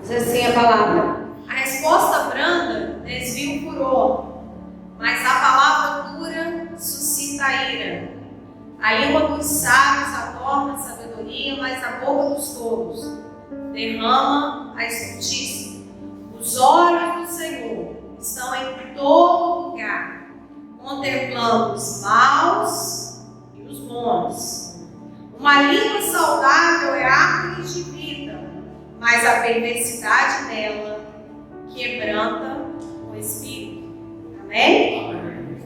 Diz assim a palavra: a resposta branda desvia o furor, mas a palavra dura suscita a ira. A língua dos sábios adorna a sabedoria, mas a boca dos tolos derrama a estultícia. Os olhos do Senhor estão em todo lugar, contemplando os maus e os bons. Uma língua saudável é árvore de vida, mas a perversidade dela quebranta o espírito. Amém? Amém.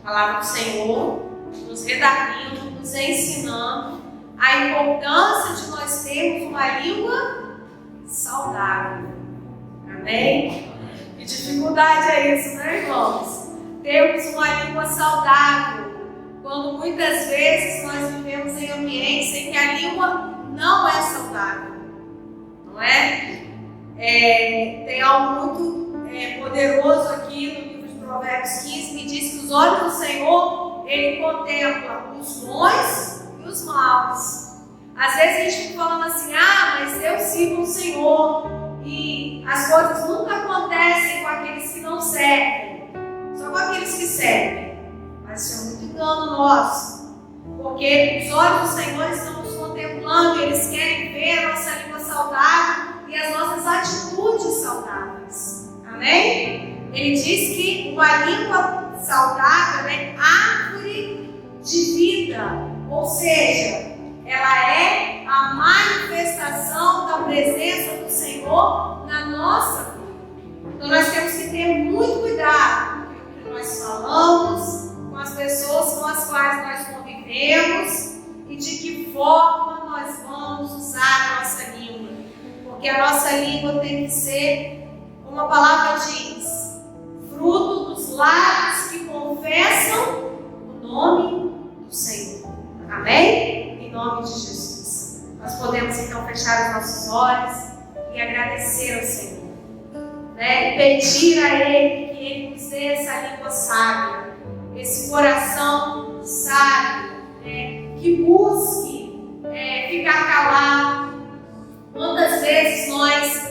A palavra do Senhor nos redarguindo, nos ensinando a importância de nós termos uma língua saudável. Amém? Que dificuldade é isso, né, irmãos? Termos uma língua saudável, quando muitas vezes nós vivemos em ambientes em que a língua não é saudável, não é? Tem algo muito poderoso aqui no livro de Provérbios 15 que diz que os olhos do Senhor, Ele contempla os bons e os maus. Às vezes a gente fica falando assim: mas eu sirvo o Senhor, e as coisas nunca acontecem com aqueles que não servem, só com aqueles que servem. Mas isso é muito engano nosso, porque os olhos do Senhor estão nos contemplando, e eles querem ver a nossa língua saudável e as nossas atitudes saudáveis. Amém? Ele diz que uma língua saudável é árvore de vida, ou seja, ela é a manifestação da presença do Senhor na nossa vida. Então nós temos que ter muito cuidado com o que nós falamos, com as pessoas com as quais nós convivemos e de que forma nós vamos usar a nossa língua. Porque a nossa língua tem que ser, como a palavra diz, fruto dos lábios que confessam o nome do Senhor. Amém? Em nome de Jesus. Nós podemos então fechar os nossos olhos e agradecer ao Senhor, né? E pedir a Ele que Ele nos dê essa língua sábia, esse coração sábio, né? Que busque ficar calado. Quantas vezes nós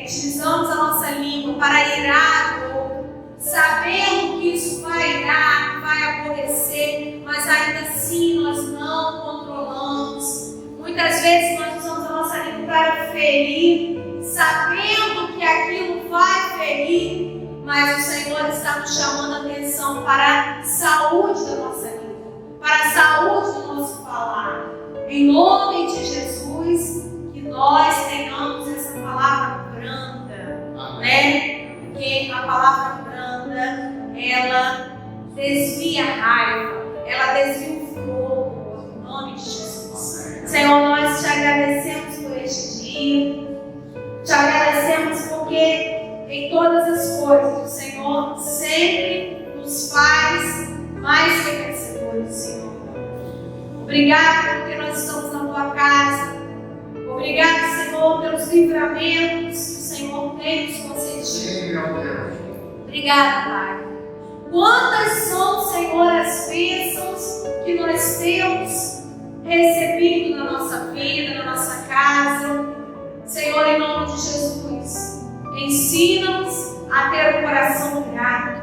utilizamos a nossa língua para irar o outro, sabendo que isso vai irar, vai aborrecer, mas ainda assim nós não controlamos. Muitas vezes nós usamos a nossa língua para ferir, sabendo que aquilo vai ferir, mas o Senhor está nos chamando a atenção para a saúde da nossa língua, para a saúde do nosso falar. Em nome de Jesus, que nós tenhamos essa palavra branda, né? Porque a palavra branda, ela desvia a raiva, ela desvia o fogo, em nome de Jesus. Senhor, nós te agradecemos por este dia, te agradecemos porque em todas as coisas o Senhor sempre nos faz mais que vencedores, Senhor. Obrigado porque nós estamos na tua casa. Obrigado, Senhor, pelos livramentos que o Senhor tem nos concedido. Obrigado, Pai. Quantas são, Senhor, as bênçãos que nós temos recebido na nossa vida, na nossa casa. Senhor, em nome de Jesus, ensina-nos a ter um coração grato.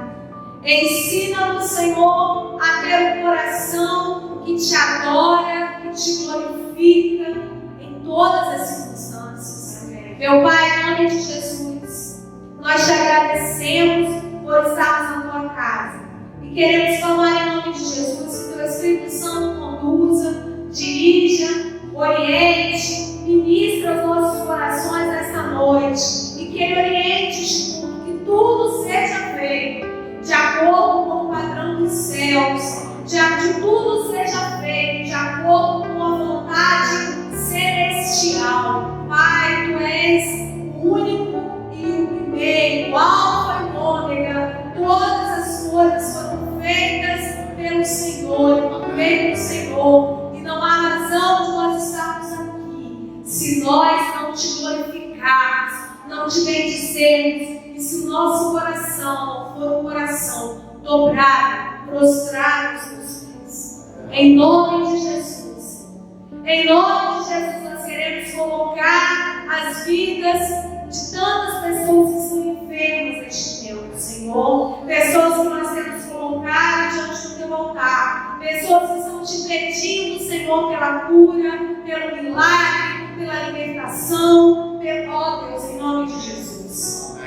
Ensina-nos, Senhor, a ter um coração que te adora, que te glorifica em todas as circunstâncias. Meu Pai, em nome de Jesus, nós te agradecemos por estarmos na tua casa e queremos falar em nome de Jesus que teu Espírito Santo conduza, dirija, oriente, ministra os nossos corações nesta noite e que Ele oriente que tudo seja feito de acordo com o padrão dos céus, de tudo seja feito de acordo com a vontade celestial. Pai, Tu és o único e o primeiro, o Alfa e o Ômega. Todas as coisas foram feitas pelo Senhor, pelo Senhor. E não há razão de nós estarmos aqui se nós não Te glorificarmos, não Te bendizermos. E se o nosso coração for um coração dobrado, prostrado aos Teus pés. Em nome de Jesus. Em nome de Jesus, nós queremos colocar as vidas de tantas pessoas que estão enfermas neste tempo, Senhor. Pessoas que nós temos colocado diante do teu altar. Pessoas que estão te pedindo, Senhor, pela cura, pelo milagre, pela libertação, ó Deus, em nome de Jesus.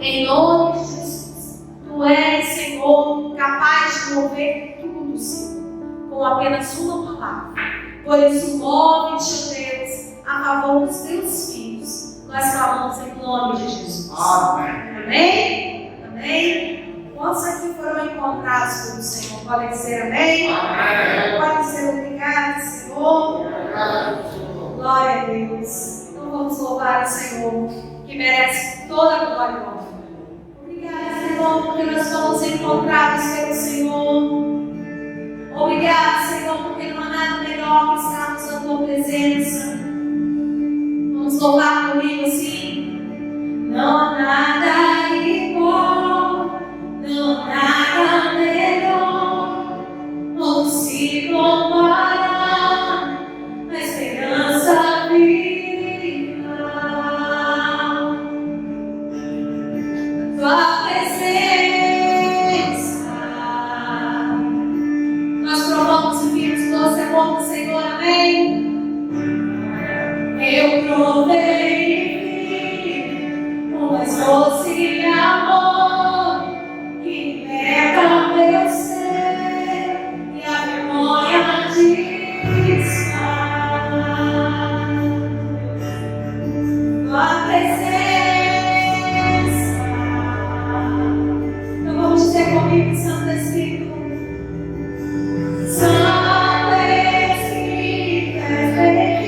Em nome de Jesus. Tu és, Senhor, capaz de mover tudo, Senhor, com apenas uma palavra. Por isso, move-te, Deus, a favor dos teus filhos. Nós clamamos em nome de Jesus. Amém. Amém? Amém? Quantos aqui foram encontrados pelo Senhor? Podem dizer amém? Amém. Podem dizer obrigado, Senhor. Glória a Deus. Então vamos louvar o Senhor, que merece toda a glória e honra. Obrigada, Senhor, porque nós fomos encontrados pelo Senhor. Obrigado, Senhor, porque não há nada melhor que estarmos na tua presença. Vamos louvar comigo assim. Não há nada igual, não há nada melhor, não se compara a esperança viva. Tua presença, nós provamos e vimos o doce amor do Senhor, amém? Eu provei o mais doce amor que liberta meu ser e a memória desfaz. Tua presença. Então vamos dizer comigo, Santo Espírito. Santo Espírito, és bem-vindo.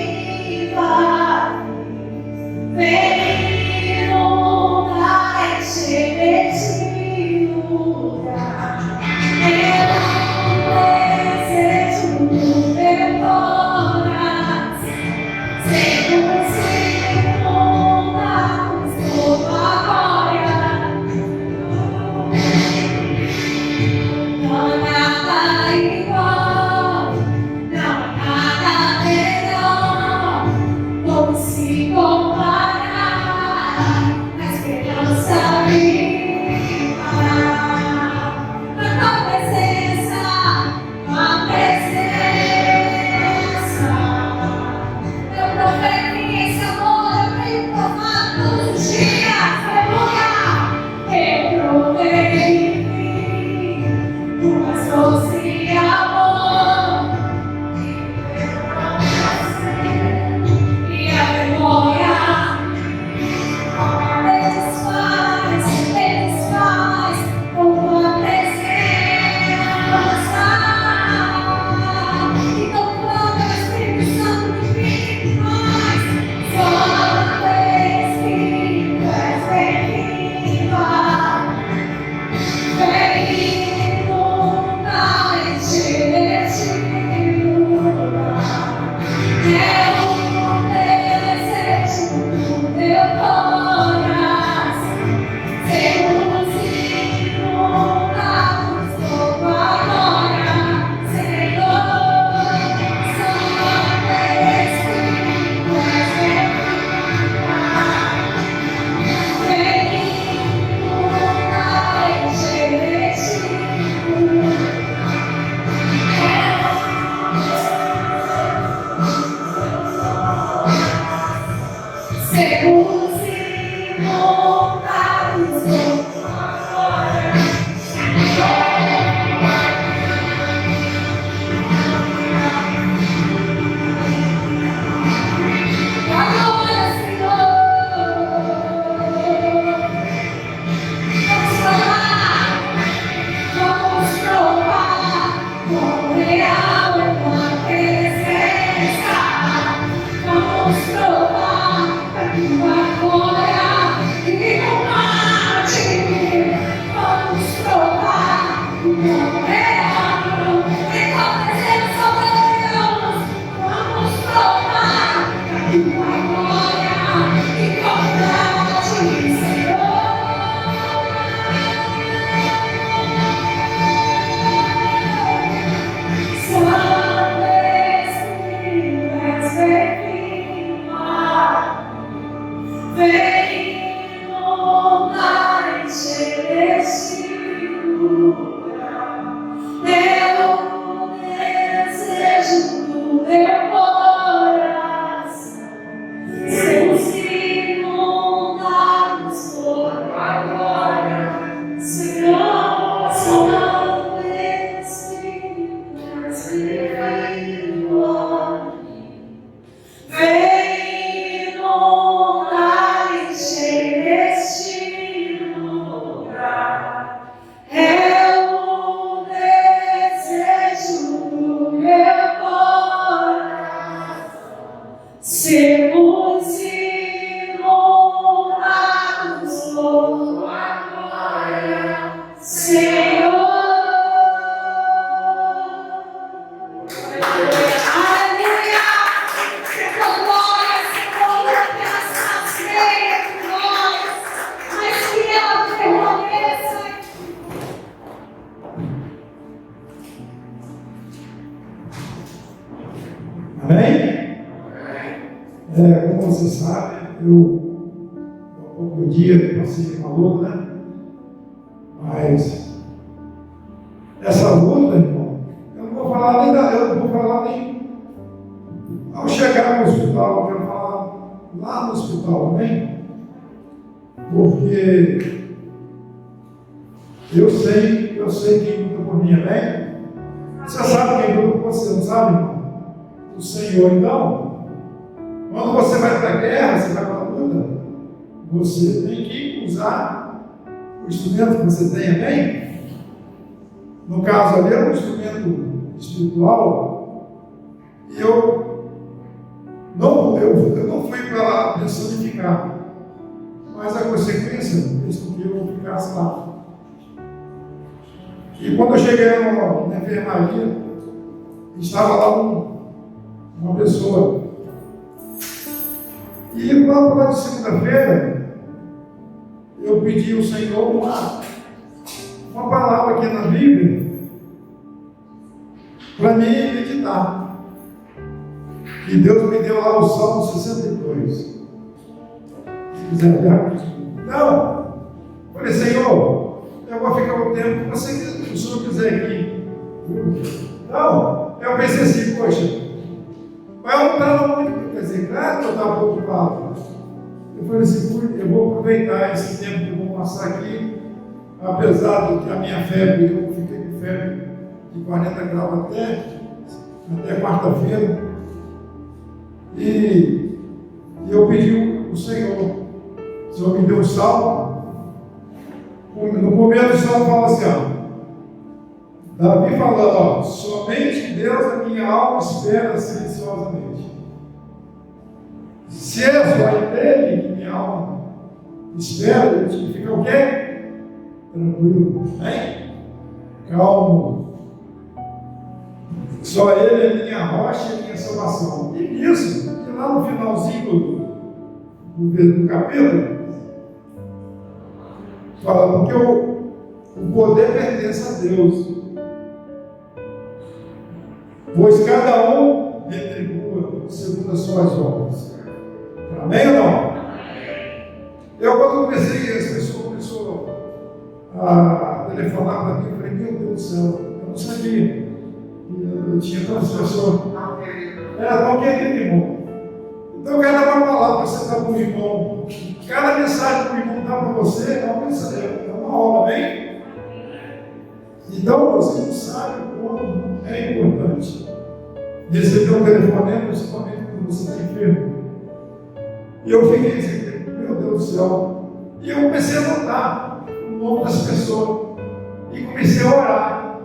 sermos iluminados por tua glória, Senhor. Aleluia! Tua glória, Senhor, não apenas sacia por nós, mas que ela permaneça. Amém? Como você sabe, eu há pouco dia passei uma luta, né? Mas essa luta, irmão, eu não vou falar nem ao chegar no hospital, eu quero falar lá no hospital, amém? Porque eu sei quem luta por mim, amém? Você sabe quem luta por você, não sabe, irmão? O Senhor. Então, quando você vai para a guerra, você vai para a luta, você tem que usar o instrumento que você tem, amém? No caso ali, é um instrumento espiritual. E eu não fui para lá pensando em ficar, mas a consequência fez com que eu ficasse lá. E quando eu cheguei na enfermaria, estava lá uma pessoa. E lá de segunda-feira, eu pedi ao Senhor uma palavra aqui na Bíblia para mim meditar. E Deus me deu lá o Salmo 62. Se quiser olhar. Não. Falei, Senhor, eu vou ficar o tempo que o Senhor quiser aqui. Não. Eu pensei assim, poxa, mas eu não estava muito, quer dizer, claro que eu estava preocupado. Eu falei assim, eu vou aproveitar esse tempo que eu vou passar aqui, apesar de que a minha febre, eu fiquei com febre de 40 graus até quarta-feira. E eu pedi ao Senhor, o Senhor me deu um salmo. No começo do salmo fala assim, ó, Davi falando, ó, somente Deus a minha alma espera silenciosamente. Se é só dele que minha alma espera, fica o quê? Tranquilo, hein? Calmo. Só ele é minha rocha e minha salvação. E isso, que lá no finalzinho do capítulo, fala, porque o poder pertence a Deus. Pois cada um retribua segundo as suas obras. Amém ou não? Eu, quando comecei, essa pessoa começou a telefonar para mim, eu falei, meu Deus do céu, eu não sabia. Eu tinha tantas pessoas. Era tão querido, irmão. Então eu quero dar uma palavra para você dar para o irmão. Cada mensagem que o irmão dá para você é uma mensagem, é uma aula, amém? Então você não sabe o quanto é importante receber um telefonema, principalmente quando você está enfermo. E eu fiquei assim, meu Deus do céu. E eu comecei a notar o nome das pessoas. E comecei a orar.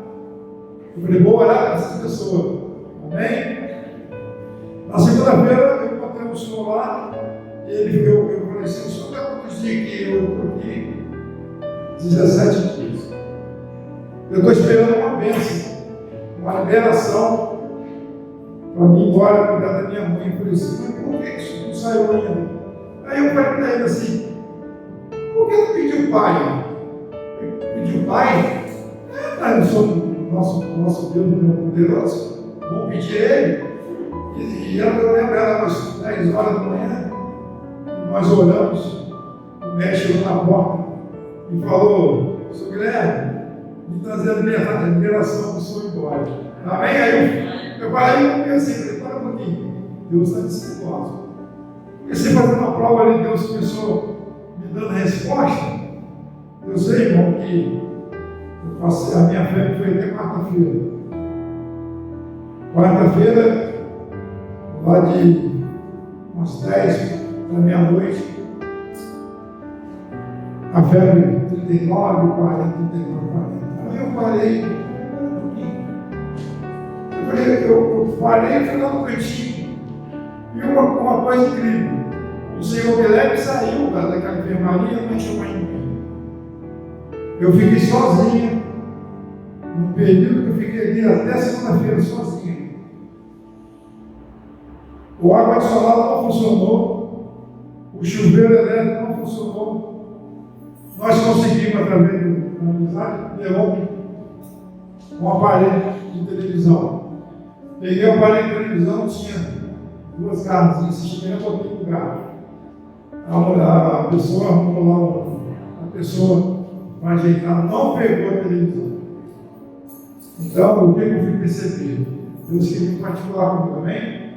Eu falei, vou orar para essas pessoas. Amém? Na segunda-feira eu encontrei o senhor lá. E eu falei assim, o senhor está quantos dias que eu estou aqui? 17 dias. Eu estou esperando uma bênção, uma liberação para mim ir embora cuidar da minha mãe. Eu falei assim, mas por que isso não saiu ainda? Aí eu falei para ele assim, por que não pediu pai? Pediu pai? Nós não somos nosso Deus não é poderoso. Vamos pedir ele. E eu lembro, era umas 10 horas da manhã, nós oramos, o médico chegou na porta e falou, Sr. Guilherme, me trazer a liberação do senhor embora. Amém? Aí eu parei e pensei, para um pouquinho. Deus está nesse negócio. Comecei fazendo uma prova ali, Deus começou me dando a resposta. Eu sei, irmão, que a minha febre foi até quarta-feira. Quarta-feira, lá de umas 10 da meia-noite, a febre 39, 40, 39, 40. Aí eu parei, eu parei e fui lá no cantinho. E o E uma coisa incrível, o senhor Guilherme saiu daquela enfermaria e não tinha mais ninguém. Eu fiquei sozinha, num período que eu fiquei ali até segunda-feira sozinha. O água adicionada não funcionou, o chuveiro elétrico não funcionou. Nós conseguimos, através da amizade, ter um aparelho de televisão. Peguei o aparelho de televisão, tinha 2 garras, insistindo, eu botei no garro. A pessoa arrumou lá, a pessoa vai ajeitar, não pegou a televisão. Então, o que eu fui perceber? Deus queria particular comigo, amém?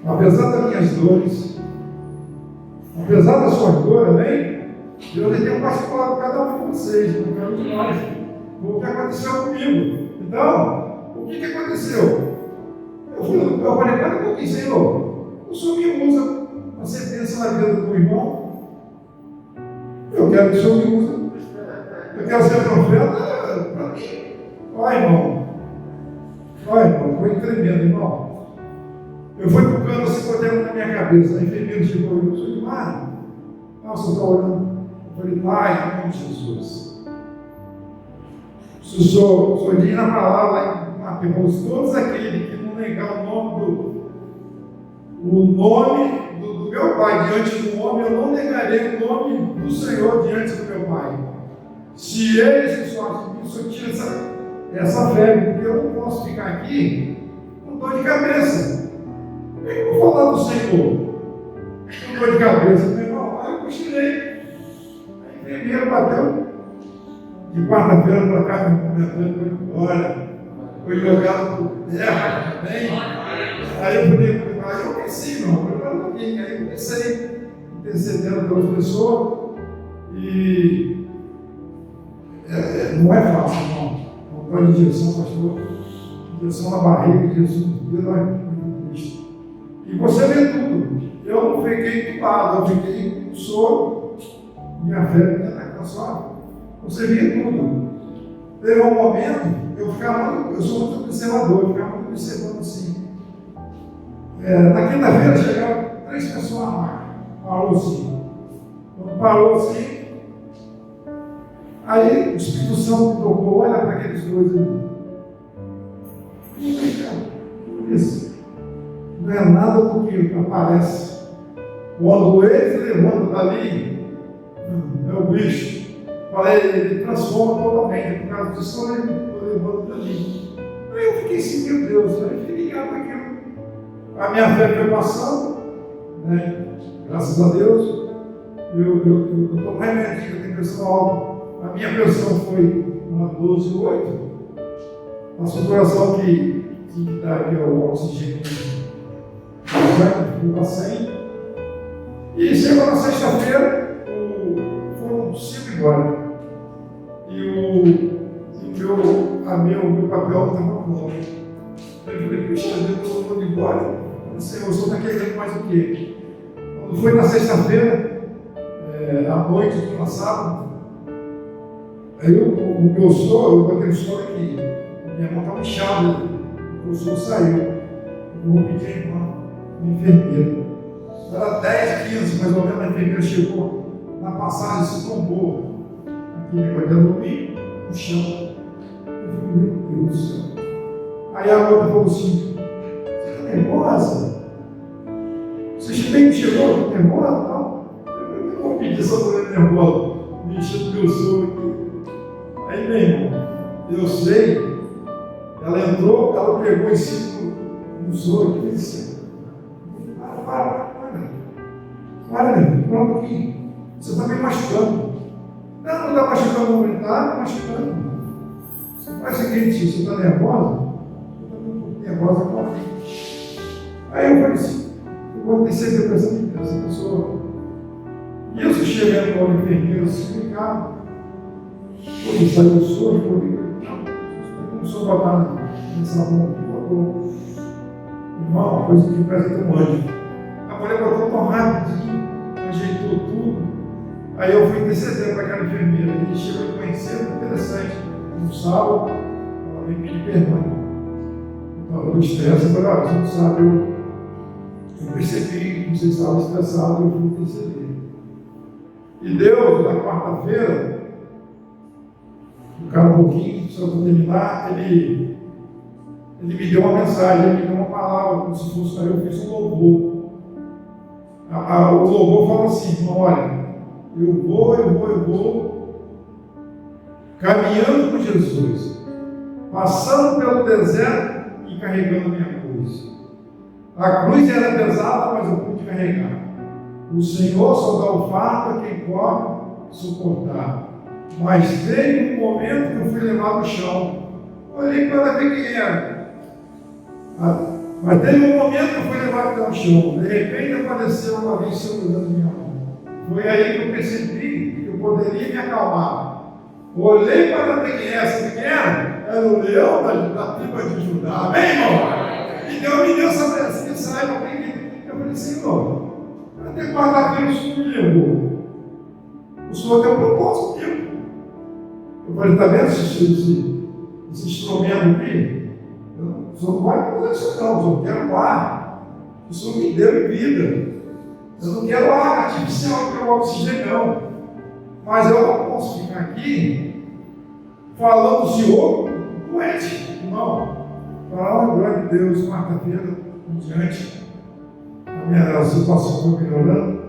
Apesar das minhas dores, apesar das suas dores, amém? Deus tem um particular com cada um de vocês, com cada um de nós. O que aconteceu comigo? Então, o que aconteceu? Eu falei, cada um pouquinho, Senhor, o Senhor me usa, você pensa na vida do meu irmão? Eu quero que o Senhor me use. Eu quero ser profeta para mim. Vai, irmão, foi tremendo, irmão. Eu fui pro canto assim, botando na minha cabeça. A enfermeira chegou e eu disse, Mário, você está orando? Eu falei, Pai, em nome de Jesus. Se o Senhor diz na palavra, em Mateus, todos aqueles que não negar o nome do meu Pai diante do homem, eu não negarei o nome do Senhor diante do meu Pai. Se ele se esforça, o Senhor tira essa febre, porque eu não posso ficar aqui com dor de cabeça. Eu vou falar do Senhor com dor de cabeça, meu irmão. Aí eu cochilei. A enfermeira bateu de quarta-feira para cá, me comentando, olha, foi jogado por terra também. Aí eu falei, aí eu pensei, não, preparando alguém. Aí eu pensei, intercedendo pelas pessoas, e não é fácil, não. Uma injeção, pastor, injeção na barriga, Jesus, Deus é muito triste. E você vê tudo. Eu não fiquei entubado, eu fiquei com soro, minha febre ia atacar só. Você vê tudo. Teve um momento, eu sou muito observador, eu ficava muito observando assim. Na quinta-feira chegaram 3 pessoas a mais. Parou assim. Quando parou assim, aí o Espírito Santo me tocou, olha para aqueles 2 ali. E eu falei, cara, isso não é nada do que aparece. Quando eles levantam dali, é o bicho. Ele transforma totalmente, por causa disso eu levanto dali. Aí eu fiquei assim, meu Deus, eu fiquei ligado naquilo. A minha fé foi passando, né? Graças a Deus, eu tomo remédio, eu tenho pressão alta. A minha pressão foi uma 12,8. A saturação que dá aqui o oxigênio foi para 100. E chegou na sexta-feira, foram 5 embora. E o meu papel estava bom. Eu falei, puxa, eu estou indo embora. O Senhor está querendo mais o quê? Quando foi na sexta-feira, à noite do passado, aí o meu soro, eu botei o soro aqui, minha mão estava inchada, o soro saiu. Eu vou pedir uma enfermeira. Era 10, 15, mais ou menos, a enfermeira chegou na passagem, se tombou aqui depois de dormir no chão. Eu falei, meu Deus do céu. Aí a outra falou assim, você está nervosa? Você bem que chegou nervosa? Não. Eu não pedi essa mulher nervosa, me encheu do meu soro aqui. Aí, meu irmão, eu sei, ela entrou, ela pegou em cima do soro e disse, para um pouquinho, você está me machucando. Não está machucando, não está me machucando. Você faz o seguinte, você está nervosa? Nervosa com a vida. Aí eu falei assim, eu vou ter sempre pensando essa pessoa. E eu chegando com o enfermeiro assim, no carro, quando saiu o soro, começou a botar nessa mão, botou, irmão, coisa que parece um anjo. A mulher botou tão rapidinho, ajeitou tudo. Aí eu fui interceder para aquela enfermeira, e chegou a conhecer, interessante, no sábado, ela veio pedir perdão. Eu estresse, eu falei, você não sabe, eu você estava estressado e eu fui interceder. E Deus, na quarta-feira, um pouquinho, só para terminar, ele me deu uma mensagem, ele me deu uma palavra, como se fosse, eu fiz um louvor. O louvor fala assim: olha, eu vou, caminhando com Jesus, passando pelo deserto e carregando a minha cruz. A cruz era pesada, mas eu pude carregar. O Senhor só dá o fardo a quem pode suportar. Mas veio um momento que eu fui levado ao chão. Olhei para ver quem era. Mas teve um momento que eu fui levado ao chão. De repente apareceu alguém segurando minha mão. Foi aí que eu percebi que eu poderia me acalmar. Olhei para ver quem era. Sabe quem era? Era o leão da tribo de Judá. Amém, irmão? E Deus me deu essa mensagem. Eu falei: Senhor, até quarta-feira o Senhor me levou. O Senhor tem um propósito comigo. Eu falei: está vendo esse instrumento aqui? O Senhor não vai fazer isso não. Eu só quero ar. O Senhor me deu vida. Eu não quero ar artificial, eu quero oxigênio não. Mas eu não posso ficar aqui falando do Senhor doente. Não. Para a glória de Deus, quarta-feira em diante, a minha situação foi melhorando.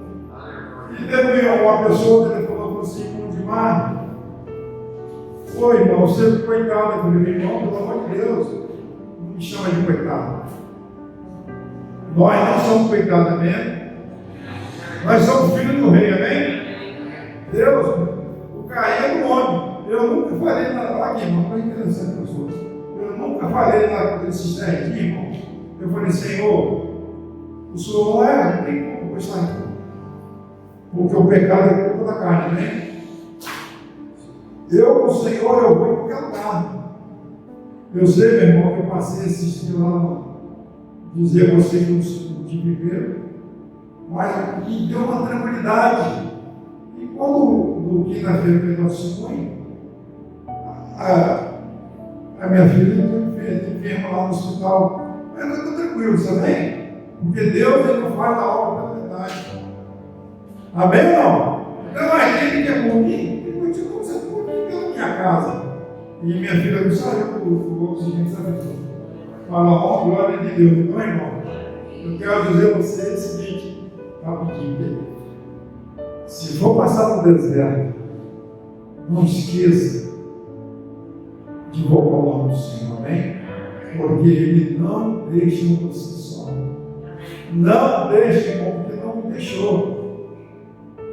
E teve uma pessoa que falou assim: Mundimar, oi, irmão, você é coitado. Eu falei: irmão, pelo amor de Deus, não me chama de coitado. Nós não somos coitados, amém? Nós somos filhos do rei, amém? Deus, o Caim é do homem. Eu nunca falei nada aqui, irmão, foi interessante, pessoas. Eu nunca falei nada desses 10 aqui, irmão. Eu falei: Senhor, o Senhor não é, não tem como estar aqui. Porque o pecado é culpa da carne, amém? Eu, o Senhor, eu vou em qualquer lugar. Eu sei, meu irmão, que eu passei esses dias lá, dizer a você que não te viveram, mas me deu uma tranquilidade. E quando, no quinta-feira, fez nosso testemunho, a minha filha enferma lá no hospital. Mas eu estou tranquilo, sabe? Porque Deus, ele não faz a obra pela metade. Amém ou não? Então, aquele que é por mim, ele continua sendo por mim pela minha casa. E minha filha não sabe o oxigênio, sabe tudo. Fala: ó, glória de Deus. Então, irmão, eu quero dizer a você o seguinte, rapidinho. Se for passar no deserto, não esqueça de invocar o nome do Senhor, amém? Porque Ele não deixa você só. Não deixa, irmão, porque não me deixou.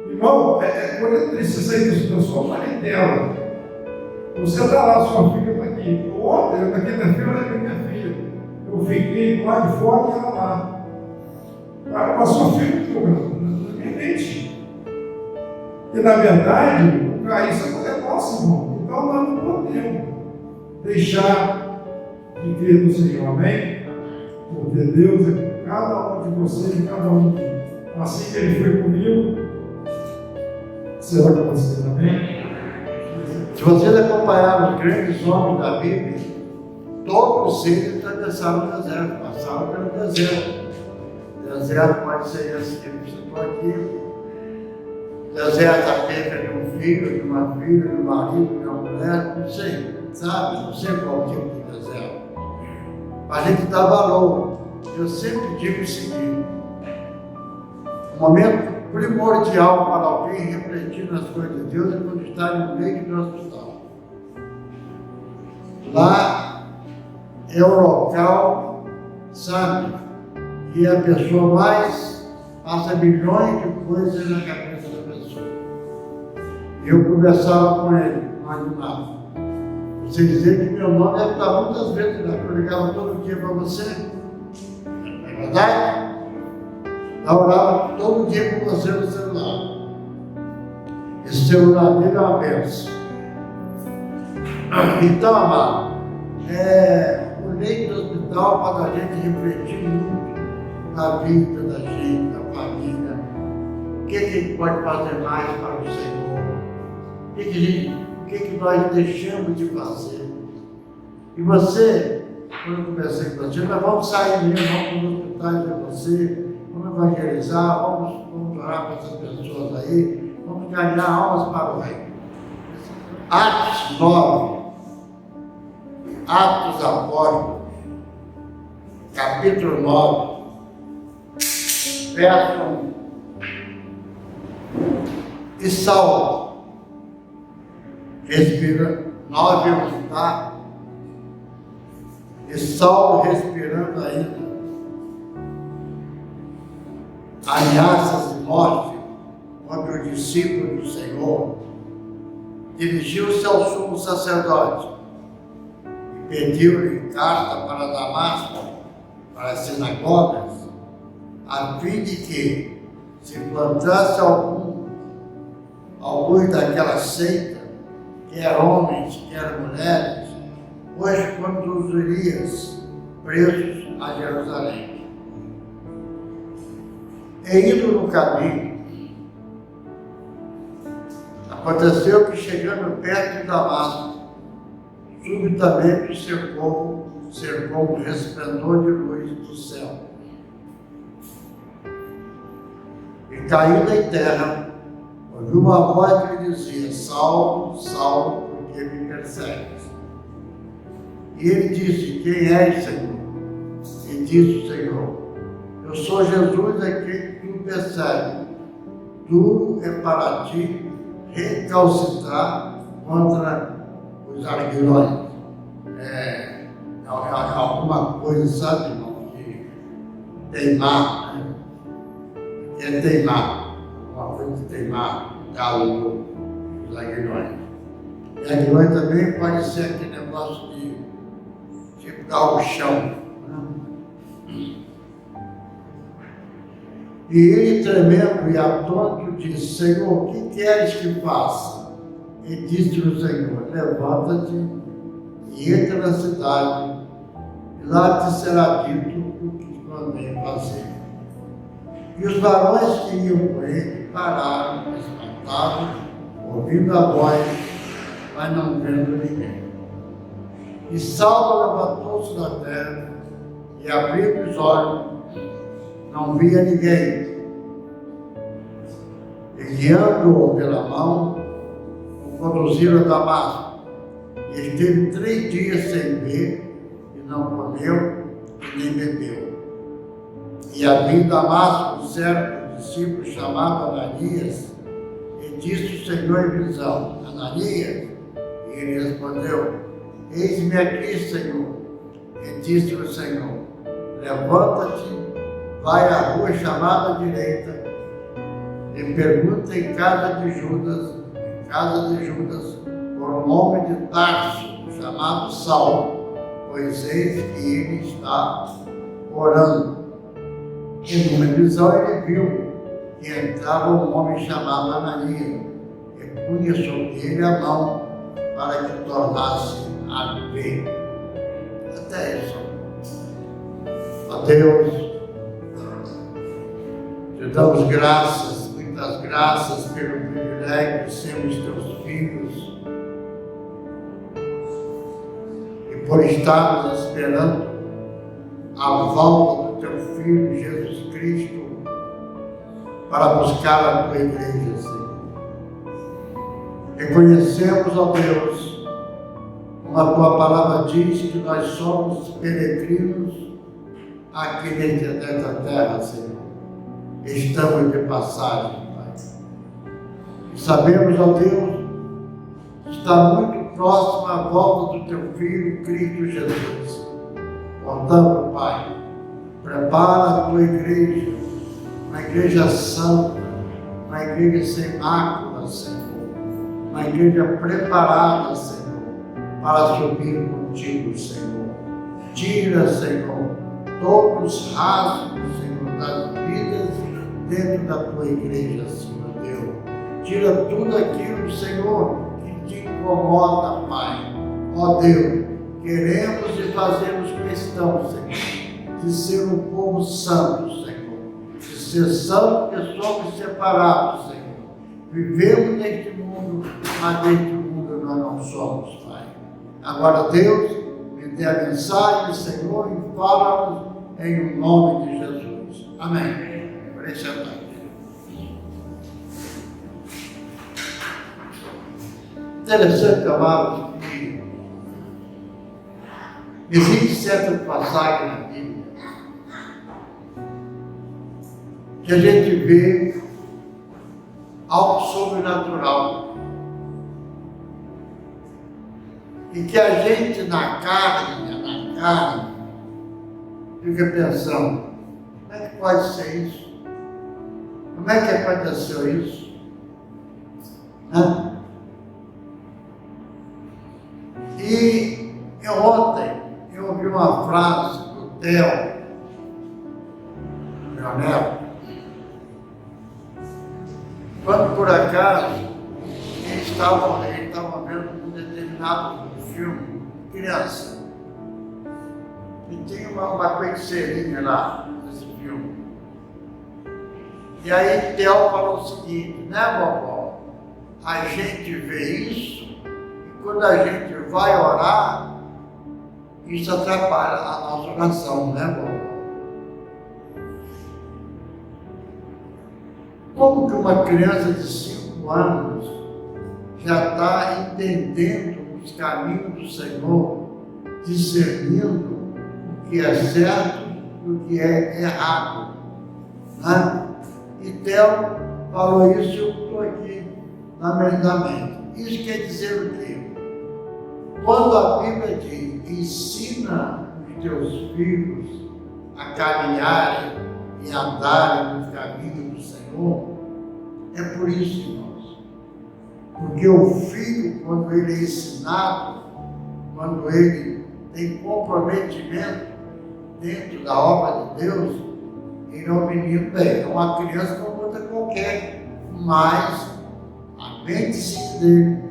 Irmão, coisa triste você da sua parentela. Você está lá, sua filha está aqui. Ontem, na quinta-feira, eu levei minha filha. Eu fiquei lá de fora e ela lá. A sua filha na minha mente. E na verdade, o Caíssa é nosso, irmão. Então nós não podemos deixar de crer no Senhor, amém? Porque Deus é com cada um de vocês e cada um de mim. Assim que Ele foi comigo, será com vocês, amém? Se vocês acompanharam os grandes homens da Bíblia, todos eles atravessaram o deserto, passaram pelo deserto. O deserto pode ser esse que eu estou aqui. O deserto a perda de um filho, de uma filha, de um marido, de uma mulher, não sei, sabe? Não sei qual tipo de deserto. Mas a gente dá valor. Eu sempre digo o seguinte: o momento primordial para alguém refletir nas coisas de Deus é quando está no meio do hospital. Lá é o local, sabe, que a pessoa mais passa milhões de coisas na cabeça da pessoa. E eu conversava com ele, no animal. Você dizer que meu nome deve estar muitas vezes lá, eu ligava todo dia para você. Não é verdade? Eu orava todo dia com você no celular. Esse celular dele é uma bênção. Então, amado, o leito do hospital para a gente refletir muito na vida da gente, da família. O que a gente pode fazer mais para o Senhor? O que nós deixamos de fazer? E você, quando eu conversei com você, nós vamos sair mesmo, vamos para os hospitais de você. Vamos evangelizar, vamos orar para essas pessoas aí, vamos ganhar almas para o reino. Atos 9, Atos Apóstolos, capítulo 9, verso 1. E Saulo, respirando, 9:1, tá? E Saulo respirando ainda ameaças de morte contra o discípulo do Senhor, dirigiu-se ao sumo sacerdote e pediu-lhe carta para Damasco, para as sinagogas, a fim de que se plantasse alguns daquela seita, quer homens, quer mulheres, os conduzirias presos a Jerusalém. E indo no caminho, aconteceu que, chegando perto de Damasco, subitamente cercou um resplendor de luz do céu. E caindo em terra, ouviu uma voz que lhe dizia: Saulo, Saulo, por que me persegues? E ele disse: Quem és, Senhor? E disse o Senhor: Eu sou Jesus a quem tu persegues. Duro é para ti recalcitrar contra os arguilhões. Alguma coisa, sabe, irmão, de teimar, né? É teimar, uma coisa de teimar, galo dos aguilhões. E aguilhões também pode ser aquele negócio de tipo gauchão. E ele, tremendo e atônito, disse: Senhor, o que queres que faça? E disse-lhe o Senhor: Levanta-te e entra na cidade, e lá te será dito o que te mandei fazer. E os varões que iam com ele pararam, espantados, ouvindo a voz, mas não vendo ninguém. E Saulo levantou-se da terra e, abrindo os olhos, não via ninguém. E, guiando-o pela mão, o conduziram a Damasco. E esteve 3 dias sem ver, e não comeu, e nem bebeu. E havia em Damasco um certo discípulo chamado Ananias, e disse o Senhor em visão: Ananias? E ele respondeu: Eis-me aqui, Senhor. E disse o Senhor: Levanta-te, vai à rua chamada à direita, e pergunta em casa de Judas, por um homem de Tarso, chamado Saulo, pois eis que ele está orando. E numa visão ele viu que entrava um homem chamado Ananias, e punha sobre ele a mão para que tornasse a ver. Até isso. Ó Deus, te damos graças, muitas graças pelo privilégio de sermos teus filhos e por estarmos esperando a volta do teu Filho Jesus Cristo para buscar a tua igreja, Senhor. Reconhecemos, ó Deus, como a tua palavra diz, que nós somos peregrinos aqui nesta terra, Senhor. Estamos de passagem, Pai. E sabemos, ó Deus, que está muito próxima a volta do teu Filho, Cristo Jesus. Portanto, Pai, prepara a tua igreja, uma igreja santa, uma igreja sem mácula, Senhor. Uma igreja preparada, Senhor, para subir contigo, Senhor. Tira, Senhor, todos os rasgos, Senhor, das vidas dentro da tua igreja, Senhor Deus. Tira tudo aquilo, Senhor, que te incomoda, Pai. Ó Deus, queremos e fazemos questão, Senhor, de ser um povo santo, Senhor. De ser santo, porque somos separados, Senhor. Vivemos neste mundo, mas neste mundo nós não somos, Pai. Agora, Deus, me dê a mensagem, Senhor, e fala-nos em nome de Jesus. Amém. vem sentar aqui. Interessante, amados, que existe certa passagem na Bíblia que a gente vê algo sobrenatural e que a gente na carne fica pensando, como é que pode ser isso? Como é que aconteceu isso? E ontem eu ouvi uma frase do Theo, meu neto, quando por acaso ele estava vendo um determinado filme, criança, e tinha uma feiticeirinha lá nesse filme. E aí Theo falou o seguinte, né, vovó? A gente vê isso e quando a gente vai orar, isso atrapalha a nossa oração, né, vovó? Como que uma criança de 5 anos já está entendendo os caminhos do Senhor, discernindo o que é certo e o que é errado, né? E Theo falou isso e eu estou aqui na mente. Isso quer dizer o quê? Quando a Bíblia diz, ensina os teus filhos a caminharem e andarem nos caminhos do Senhor, é por isso, irmãos. Porque o filho, quando ele é ensinado, quando ele tem comprometimento dentro da obra de Deus, ele é um menino bem, é uma criança como outra qualquer, mas a mente dele,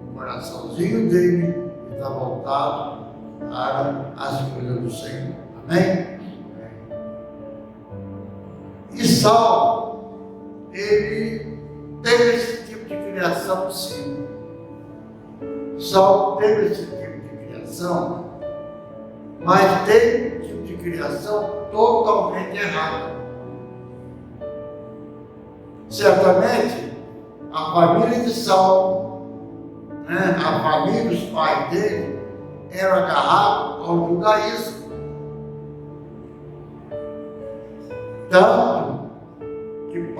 o coraçãozinho dele está voltado para as coisas do Senhor. Amém? E Saulo, ele teve esse tipo de criação, sim. Saulo teve esse tipo de criação, mas teve um tipo de criação totalmente errada. Certamente, a família de Saulo, né, a família dos pais dele, era agarrado ao judaísmo. Tanto que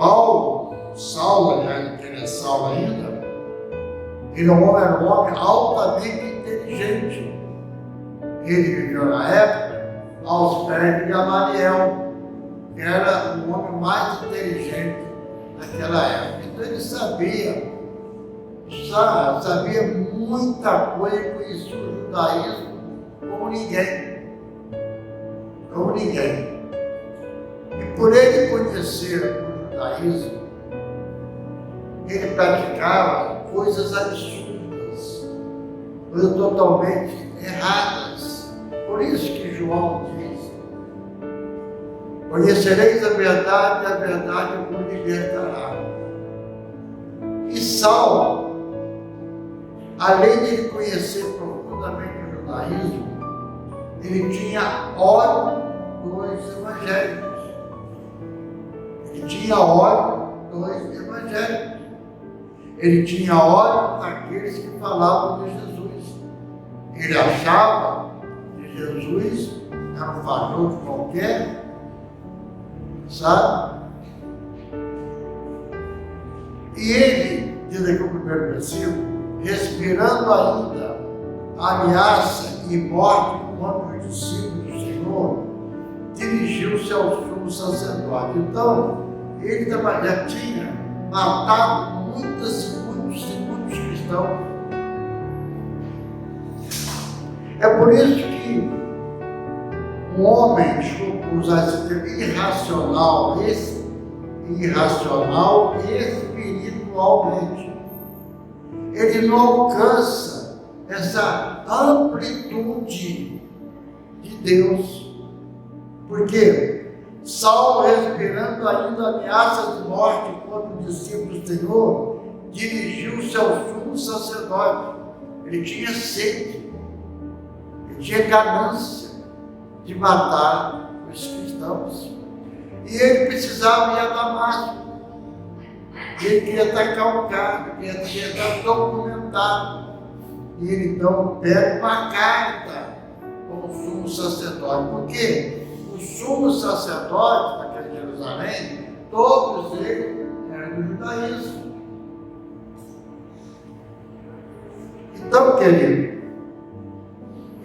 Saulo, aliás, que ele é Saulo ainda, ele era um homem altamente inteligente. Ele viveu na época aos pés de Gamaliel, que era o homem mais inteligente naquela época. Então ele sabia muita coisa, conhecia o judaísmo como ninguém. E por ele conhecer o judaísmo, ele praticava coisas absurdas, coisas totalmente erradas. Por isso que João diz, conhecereis a verdade vos libertará. E Saulo, além de ele conhecer profundamente o judaísmo, ele tinha ódio dos evangélicos. Ele tinha ódio dos evangélicos. Ele tinha ódio daqueles que falavam de Jesus. Ele achava que Jesus era um fajuto qualquer, sabe? E ele, diz aqui o primeiro versículo, respirando ainda ameaça e morte contra os discípulos do Senhor, dirigiu-se ao sumo sacerdote. Então, ele já tinha matado muitos cristãos. É por isso que um homem, desculpa usar esse termo, irracional espiritualmente, ele não alcança essa amplitude de Deus. Porque Saulo, respirando ainda ameaças de morte contra os discípulos do Senhor, dirigiu-se ao sumo sacerdote. Ele tinha sede, ele tinha ganância de matar os cristãos. E ele precisava ir a Damasco. Ele queria estar calcado, queria estar documentado. E ele então pega uma carta com o sumo sacerdote. Por quê? O sumo sacerdote daquele Jerusalém, todos eles eram do judaísmo. Então, querido,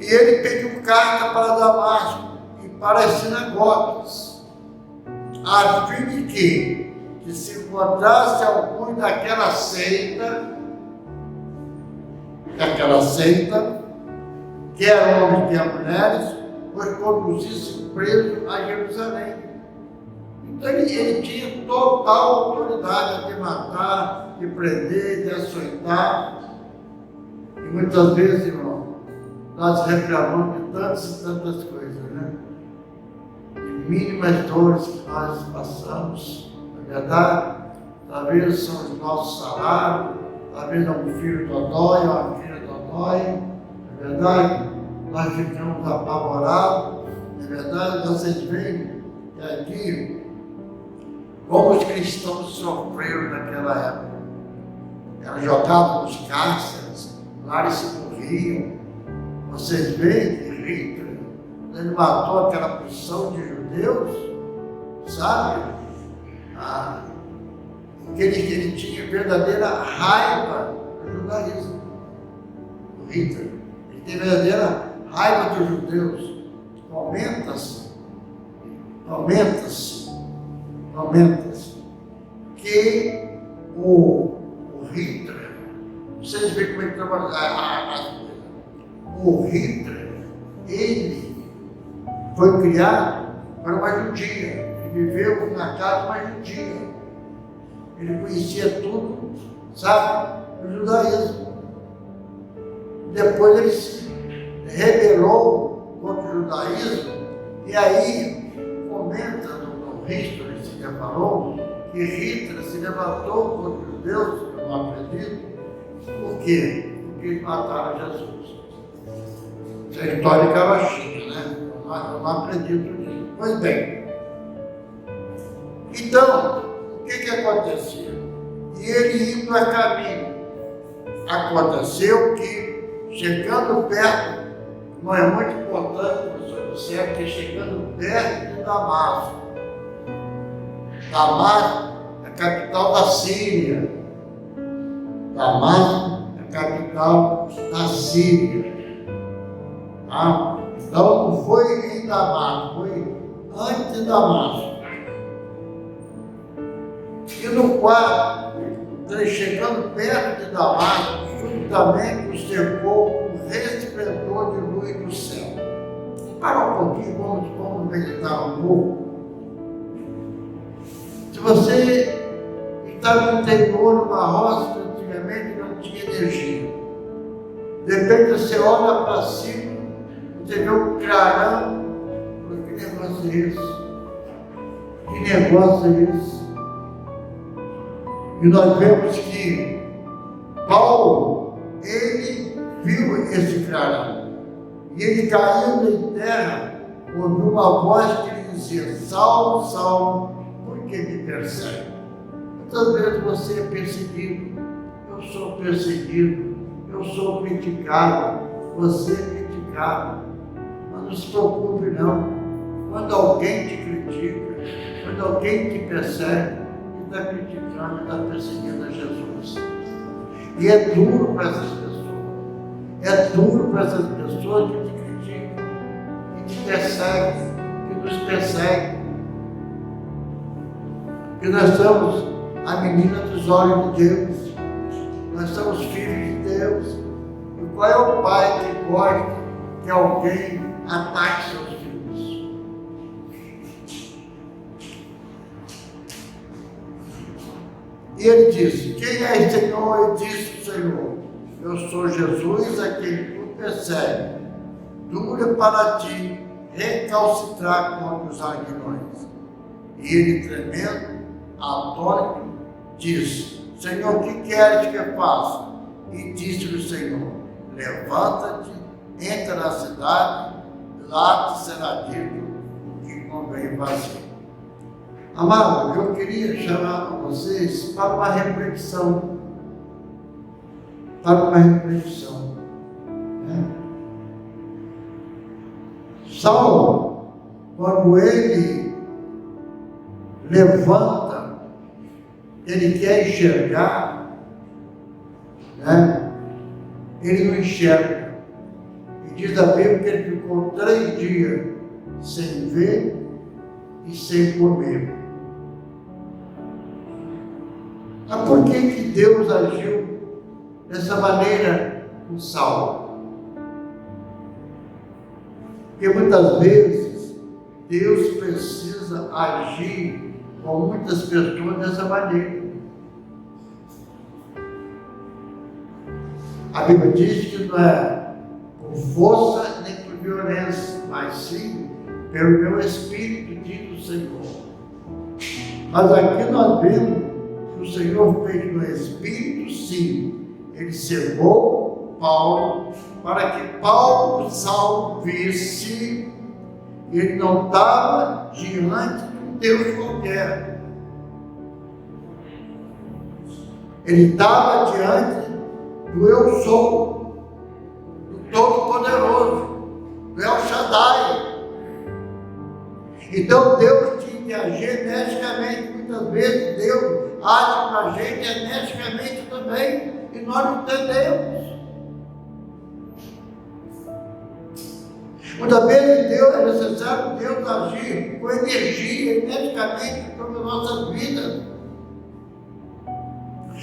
e ele pediu carta para Damasco e para as sinagogas, a fim de que se encontrasse algum daquela seita, que eram homens e mulheres, os conduzisse preso a Jerusalém. Então ele tinha total autoridade de matar, de prender, de açoitar. E muitas vezes, irmão, nós reclamamos de tantas e tantas coisas, né? De mínimas dores que nós passamos, na verdade, talvez são os nossos salários, talvez é um filho dodói, uma filha dodói, na verdade, nós ficamos apavorados, na verdade, vocês veem que aqui, como os cristãos sofreram naquela época, eram jogados nos cárceres, lá eles se morriam. Vocês veem que Hitler, ele matou aquela porção de judeus, sabe? Porque ele tinha verdadeira raiva do judaísmo. O Hitler, ele tinha verdadeira raiva dos judeus. Aumenta-se. Que o Hitler, vocês veem como ele trabalha as coisas. O Hitler, ele foi criado para uma judia. Ele viveu na casa de uma judia. Ele conhecia tudo, sabe, do judaísmo. Depois ele se rebelou contra o judaísmo. E aí, comenta no Hitler, se já falou, que Hitler se levantou contra os judeus, eu não acredito. Por quê? Porque eles mataram Jesus. Isso é história de Carochinha, né? Eu não acredito nisso. Pois bem. Então, o que aconteceu? E ele indo a caminho. Aconteceu que, chegando perto, não é muito importante, professor do céu, que chegando perto de Damasco. Damasco é a capital da Síria. Damasco é a capital da Síria. Tá? Então não foi em Damasco, foi antes de Damasco. E no quarto, chegando perto de Damasco, subitamente o cercou um resplendor de luz do céu. Para um pouquinho, vamos meditar um pouco. Se você está no interior, numa roça, antigamente não tinha energia. De repente você olha para cima, você vê um clarão. Que negócio é esse? Que negócio é esse? E nós vemos que Paulo, ele viu esse clarão. E ele caindo em terra, ouviu uma voz que lhe dizia: Saulo, Saulo, por que me persegue? Muitas vezes você é perseguido. Eu sou perseguido. Eu sou criticado. Você é criticado. Mas não se preocupe não. Quando alguém te critica, quando alguém te persegue, está criticando, está perseguindo a Jesus. E é duro para essas pessoas. É duro para essas pessoas que te criticam, que te perseguem, que nos perseguem. Porque nós somos a menina dos olhos de Deus. Nós somos filhos de Deus. E qual é o pai que gosta que alguém ataque seus filhos? E ele disse: quem é Senhor? E disse o Senhor: eu sou Jesus a quem tu persegue. Dura para ti recalcitrar contra os aguilhões. E ele, tremendo, atônito, disse: Senhor, o que queres que eu faça? E disse-lhe o Senhor: levanta-te, entra na cidade, lá te será dito o que convém fazer. Amado, eu queria chamar vocês para uma reflexão. Para uma reflexão. Né? Saulo, quando ele levanta, ele quer enxergar, né? Ele não enxerga. E diz a Bíblia que ele ficou 3 dias sem ver e sem comer. Mas por que Deus agiu dessa maneira com Saulo? Porque muitas vezes Deus precisa agir com muitas pessoas dessa maneira. A Bíblia diz que não é por força nem por violência, mas sim pelo meu Espírito, diz o Senhor. Mas aqui nós vemos que o Senhor fez no Espírito, sim. Ele cegou Paulo para que Saulo visse que ele não estava diante de um Deus qualquer. Ele estava diante do Eu Sou, do Todo-Poderoso, do El Shaddai. Então Deus tinha que agir energicamente. Muitas vezes Deus age para a gente energicamente também, e nós não entendemos. Muitas vezes Deus é necessário Deus agir com energia, energicamente, sobre nossas vidas.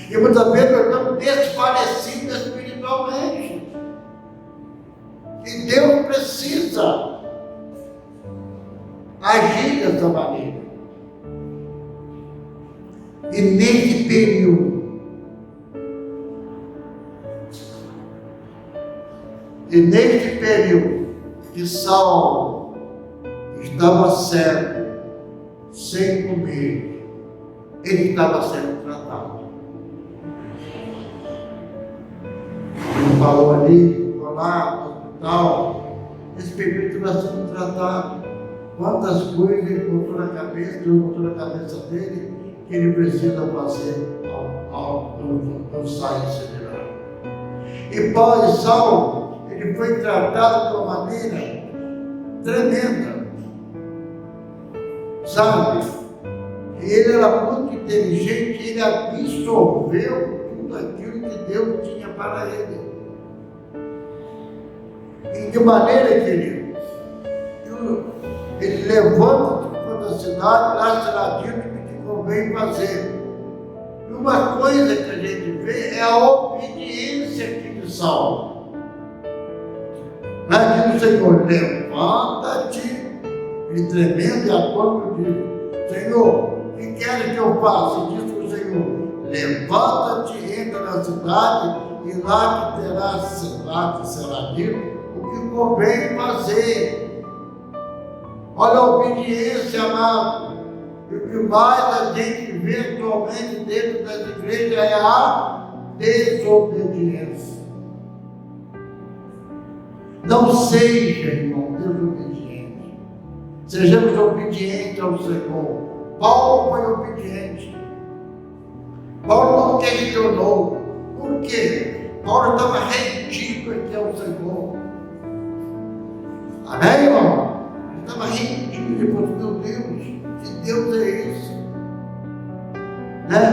E muitas vezes nós estamos desfalecidos espiritualmente. E Deus precisa agir dessa maneira. E nesse período que Saulo estava cego, sem comer, ele estava sendo tratado. Ele falou ali, ficou lá no hospital, esse período estava sendo tratado. Quantas coisas ele botou na cabeça, Deus botou na cabeça dele, que ele precisa fazer ao sair semelhante. E Paulo e Saulo, ele foi tratado de uma maneira tremenda. Sabe? Ele era muito inteligente, ele absorveu tudo aquilo que Deus tinha para ele. E de maneira, querido, ele levanta toda a cidade, lá será dito que convém fazer. E uma coisa que a gente vê é a obediência aqui de Saulo. Lá diz o Senhor, levanta-te, e tremendo e atônito diz, Senhor, o que queres que eu faça? E diz o Senhor, levanta-te, entra na cidade, e lá que será dito o que convém fazer. Olha a obediência, amado. E o que mais a gente vê atualmente dentro das igrejas é a desobediência. Não seja, irmão, desobediente. Sejamos obedientes ao Senhor. Paulo foi obediente. Paulo não questionou. Por quê? Paulo estava rendido aqui ao Senhor. Amém, irmão? Estava rendido depois, meu Deus, que Deus é esse? Né?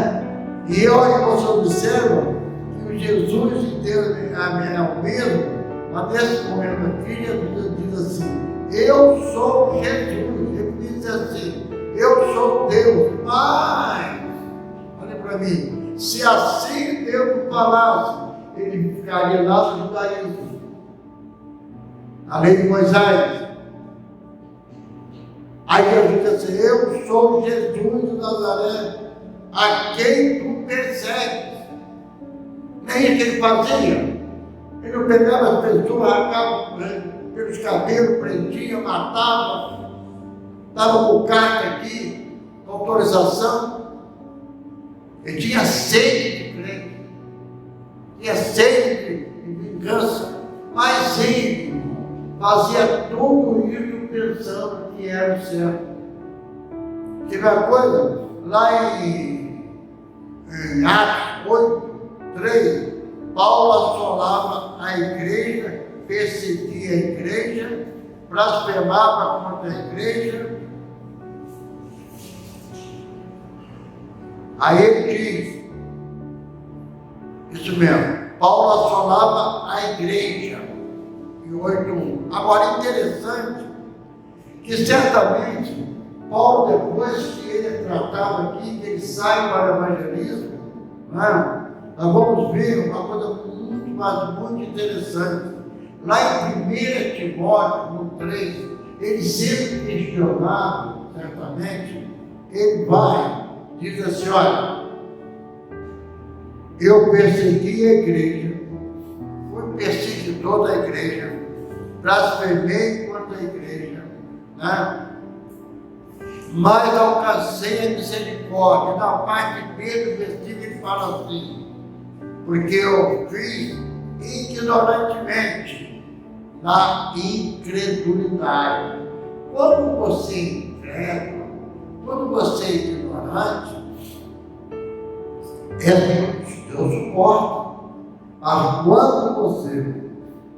E olha, você observa que o Jesus de Deus é o mesmo, mas nesse momento aqui, Jesus diz assim, eu sou Jesus, ele diz assim, eu sou Deus, mas, olha para mim, se assim Deus falasse, ele ficaria lá no judaísmo, a lei de Moisés. Aí Jesus diz assim, eu sou Jesus de Nazaré, a quem tu persegues. Nem isso que ele fazia. Ele não pegava as pessoas, arrancava pelos cabelos, prendia, matava, dava com carta aqui, com autorização. Ele tinha sede de crente, tinha sede de vingança, mas ele fazia tudo isso pensando que era o certo. Que ver uma coisa? Lá em Atos 8:3, Paulo assolava a igreja, perseguia a igreja, blasfemava contra a igreja. Aí ele diz, isso mesmo, Paulo assolava a igreja, em 8:1. Agora, interessante, que certamente, Paulo, depois que ele tratava aqui, que ele sai para o evangelismo, né, nós vamos ver uma coisa muito, mas muito interessante. Lá em 1 Timóteo, no 3, ele sendo questionado, certamente, ele vai, diz assim, olha, eu persegui a igreja, fui perseguidor da igreja, blasfemei contra a igreja, né? Mas alcancei a misericórdia. Na parte B do versículo ele fala assim, porque eu fiz ignorantemente, na incredulidade. Quando você é incrédulo, quando você é ignorante, Deus suporta. Mas quando você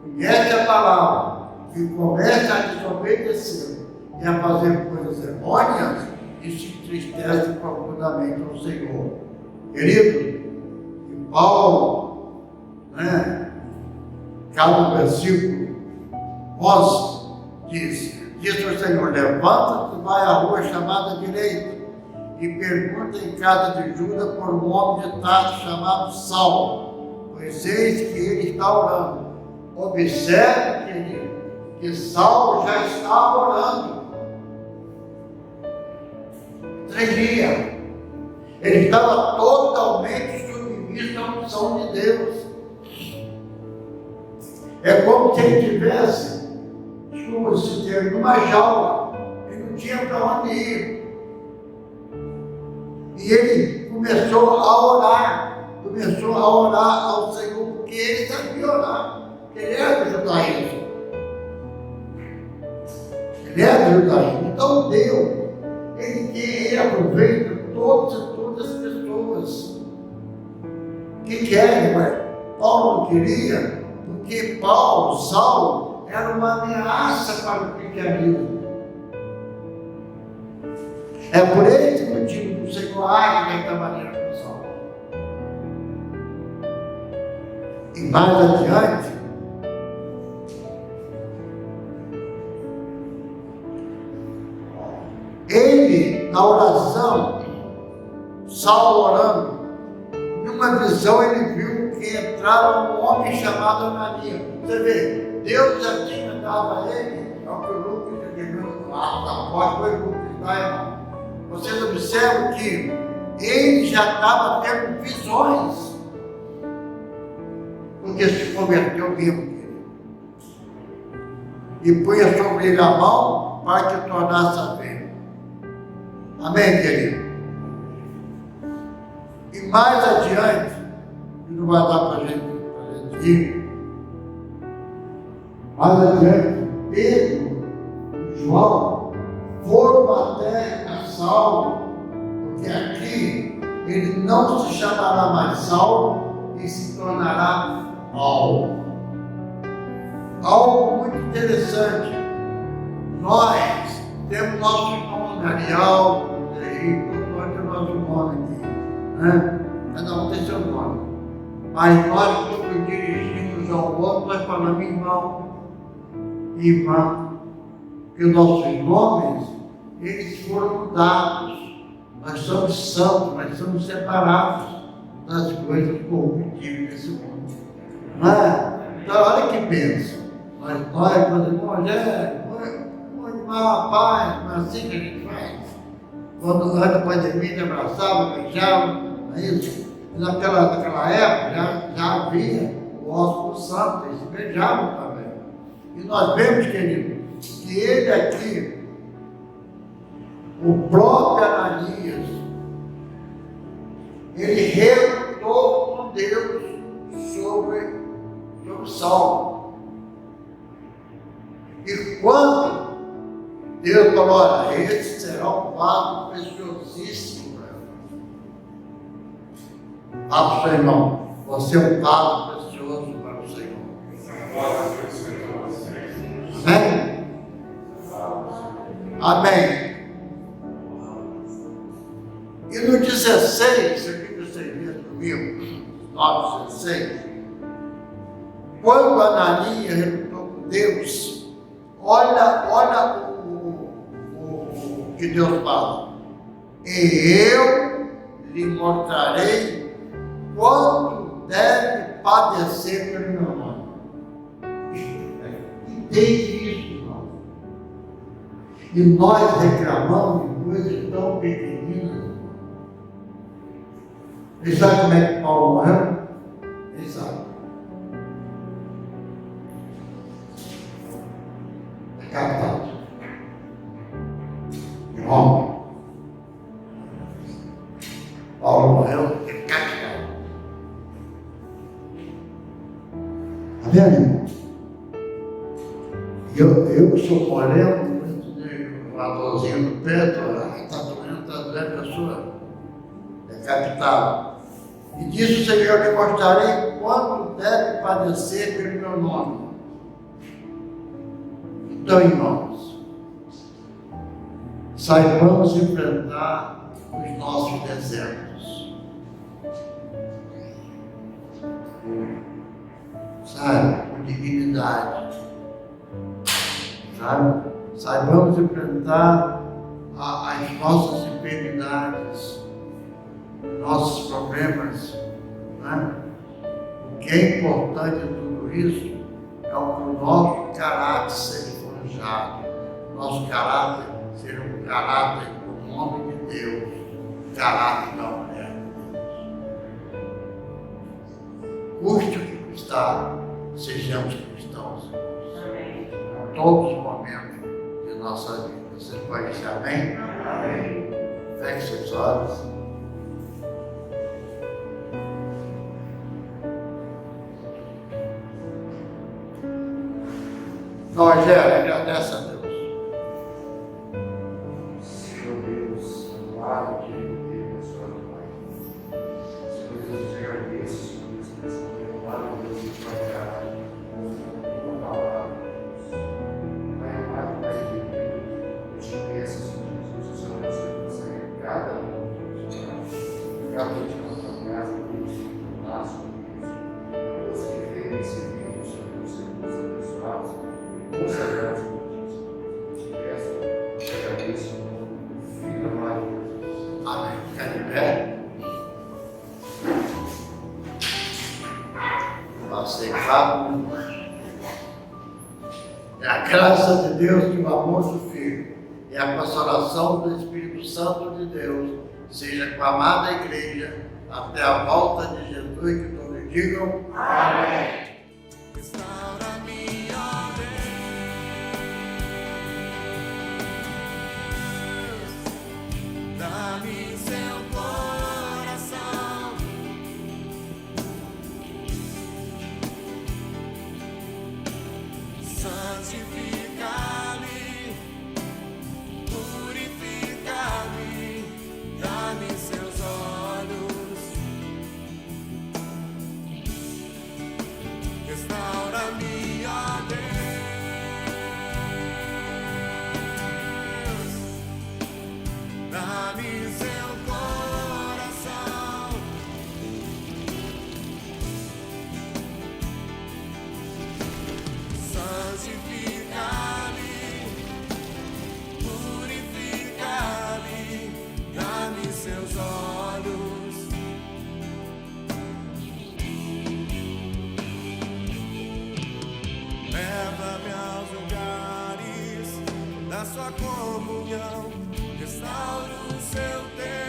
conhece a palavra e começa a desobedecer e a fazer coisas errôneas, isso entristece profundamente ao Senhor. Querido, e Paulo, né, cada versículo 11 diz o Senhor, levanta-te, vai à rua chamada direita e pergunta em casa de Judas por um homem de Tarso chamado Saulo, pois eis que ele está orando. Observe, querido, que Saulo já está orando. Tremia. Ele estava totalmente submisso à unção de Deus. É como se ele tivesse, numa jaula. Ele não tinha para onde ir. E ele começou a orar ao Senhor, porque ele sabia orar. Ele era do judaísmo. Então Deus, ele aproveita todas as pessoas que querem, mas Paulo não queria, porque Saulo, era uma ameaça para o cristianismo. É por esse motivo que o Senhor age desta maneira com Saulo. E mais adiante, ele, na oração, Saulo orando, numa visão ele viu que entrava um homem chamado Ananias. Você vê, Deus já tinha dado a ele, é o que o Lucas entendeu, a porta foi o Lucas, tá, irmão? Vocês observam que ele já estava tendo visões, porque se converteu mesmo. E punha sobre ele a mão para que tornasse a ver. Amém, querido? E mais adiante, que não vai dar para a gente ir, mais adiante, Pedro e João foram até a Saulo, porque aqui ele não se chamará mais Saulo e se tornará Paulo. Algo muito interessante, nós temos nosso nome, Ariel, nós temos nosso nome aqui, né? Cada um tem seu nome, mas nós quando dirigimos ao outro, nós falamos irmão, irmã, porque os nossos nomes, eles foram dados, nós somos santos, nós somos separados das coisas corruptíveis desse mundo. Não é? Então, olha que pensa. Nós, quando irmãos, paz, mas assim que a gente faz. Quando antes da pandemia, abraçava, beijava, não é isso? E naquela época já havia o ósculo santo, eles se beijavam também. E nós vemos, querido, que ele aqui, o próprio Ananias, ele relutou com Deus sobre Saulo. E quando Deus falou, olha, esse será um vaso precioso, valiosíssimo para ela. Fala para o seu irmão, você é um vaso precioso para o Senhor. Amém? Amém. E no 16, eu queria que você ler comigo, 9:16, quando Ananias relutou com Deus, olha o que Deus fala. E eu lhe mostrarei quanto deve padecer pelo meu nome. Entende isso, irmão? E nós reclamamos de coisas tão pequeninas. Ele sabe como é que Paulo morreu? Ele sabe. Decapitado. Em Roma. Paulo morreu decapitado. Tá vendo, irmão? Eu sou moreno, uma dorzinha no pé, está doendo a sua. Decapitado. E disse o Senhor: eu lhe mostrarei quanto deve padecer pelo meu nome. Então, irmãos, saibamos enfrentar os nossos desertos. Sabe? Com dignidade. Sabe? Saibamos enfrentar as nossas enfermidades, nossos problemas, né? O que é importante em tudo isso é o nosso caráter seja forjado, nosso caráter seja um caráter do nome de Deus, caráter da mulher de Deus. Custe o que custar, sejamos cristãos, amém. Em todos os momentos de nossa vida. Você pode dizer amém? Amém. Feche seus olhos. Nós agradece a Deus. Senhor Deus, amado, querido Deus, Senhor Pai. Senhor Deus, eu te agradeço, Senhor Deus, por essa amado Deus de trabalhar com a palavra, Deus. Pai amado, Pai querido, eu te peço, Senhor Jesus, que o Senhor receba cada um, Senhor. Cada um de nossa casa, Deus, do nosso Deus. Deus que veio esse vídeo, Senhor Deus, seja abençoado, Senhor. Consagrados por ti, te peço, te agradeço, Filho amado de Jesus. Amém. Fica de pé. Passei rápido. É a graça de Deus e o amor do Filho e a consolação do Espírito Santo de Deus seja com a amada igreja até a volta de Jesus, que todos digam amém. Dá-me seu coração, santifica-me, purifica-me, dá-me seus olhos, restaura-me, ó Deus, dá-me seu coração, santifica-me, purifica-me, dá-me seus olhos, leva-me aos lugares da sua comunhão, restaura o seu tempo.